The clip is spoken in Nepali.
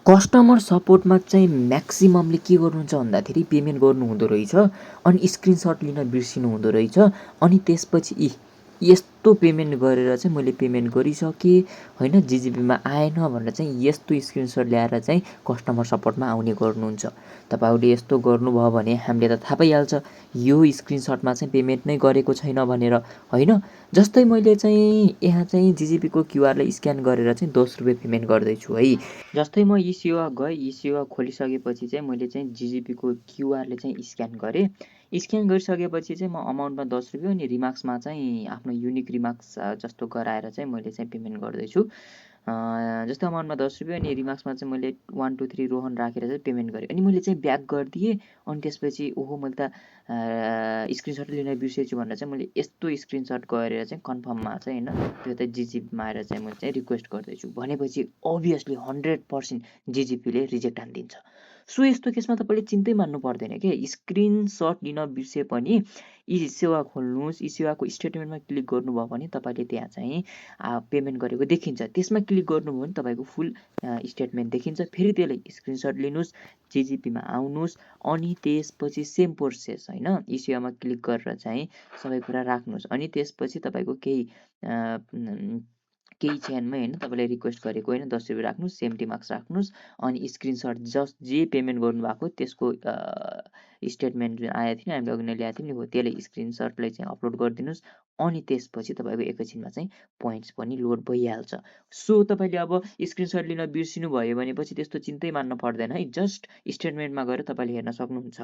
कस्टमर सपोर्टमा चाहिँ म्याक्सिममले के गर्नुहुन्छ भन्दाखेरि पेमेन्ट गर्नुहुँदो रहेछ अनि स्क्रिनसट लिन बिर्सिनु हुँदो रहेछ अनि त्यसपछि यस्तो पेमेन्ट गरेर चाहिँ मैले पेमेन्ट गरिसकेँ होइन जिजिपीमा आएन भनेर चाहिँ यस्तो स्क्रिनसट ल्याएर चाहिँ कस्टमर सपोर्टमा आउने गर्नुहुन्छ। तपाईँहरूले यस्तो गर्नुभयो भने हामीले त थाहा पाइहाल्छ यो स्क्रिनसटमा चाहिँ पेमेन्ट नै गरेको छैन भनेर होइन। जस्तै मैले चाहिँ यहाँ चाहिँ जिजिपीको क्युआरलाई स्क्यान गरेर चाहिँ 10 रुपियाँ पेमेन्ट गर्दैछु है। जस्तै म ई सेवा गएँ, ई सेवा खोलिसकेपछि चाहिँ मैले चाहिँ जिजिपीको क्युआरले चाहिँ स्क्यान गरेँ। स्क्यान गरिसकेपछि चाहिँ म अमाउन्टमा 10 रुपियाँ अनि रिमार्क्समा चाहिँ आफ्नो युनिक रिमार्क्स जस्तो गराएर चाहिँ मैले चाहिँ पेमेन्ट गर्दैछु। जस्तो अमाउन्टमा 10 रुपियाँ अनि रिमार्क्समा चाहिँ मैले 1 2 3 रोहन राखेर चाहिँ पेमेन्ट गरेँ। अनि मैले चाहिँ ब्याक गरिदिएँ अनि त्यसपछि ओहो मैले त स्क्रिनसट लिन बिर्सेछु भनेर चाहिँ मैले यस्तो स्क्रिनसट गरेर चाहिँ कन्फर्ममा चाहिँ होइन त्यो त जिजिपीमा आएर चाहिँ मैले चाहिँ रिक्वेस्ट गर्दैछु भनेपछि अभियसली 100% जिजिपीले रिजेक्ट हानिदिन्छ। सो यस्तो केसमा तपाईँले चिन्तै मान्नु पर्दैन के स्क्रिनसट लिन बिर्से पनि ई सेवा खोल्नुहोस्, ई सेवाको स्टेटमेन्टमा क्लिक गर्नुभयो भने तपाईँले त्यहाँ चाहिँ पेमेन्ट गरेको देखिन्छ। त्यसमा क्लिक गर्नुभयो भने तपाईँको फुल स्टेटमेन्ट देखिन्छ। फेरि त्यसलाई स्क्रिनसट लिनुहोस्, जिजिपीमा आउनुहोस् अनि त्यसपछि सेम प्रोसेस होइन ई सेवामा क्लिक गरेर चाहिँ सबै कुरा राख्नुहोस् अनि त्यसपछि तपाईँको केही क्षणमै होइन तपाईँले रिक्वेस्ट गरेको होइन 10 रुपियाँ राख्नुहोस्, सेम रिमार्क्स राख्नुहोस् अनि स्क्रिनसट जे पेमेन्ट गर्नुभएको त्यसको स्टेटमेन्ट जुन आएको थियो नि हामीले अघि नै ल्याएको थियौँ नि हो त्यसलाई स्क्रिनसटलाई चाहिँ अपलोड गरिदिनुहोस् अनि त्यसपछि तपाईँको एकैछिनमा चाहिँ पोइन्ट्स पनि लोड भइहाल्छ। सो तपाईँले अब स्क्रिनसट लिन बिर्सिनु भयो भनेपछि त्यस्तो चिन्तै मान्नु पर्दैन है, जस्ट स्टेटमेन्टमा गएर तपाईँले हेर्न सक्नुहुन्छ।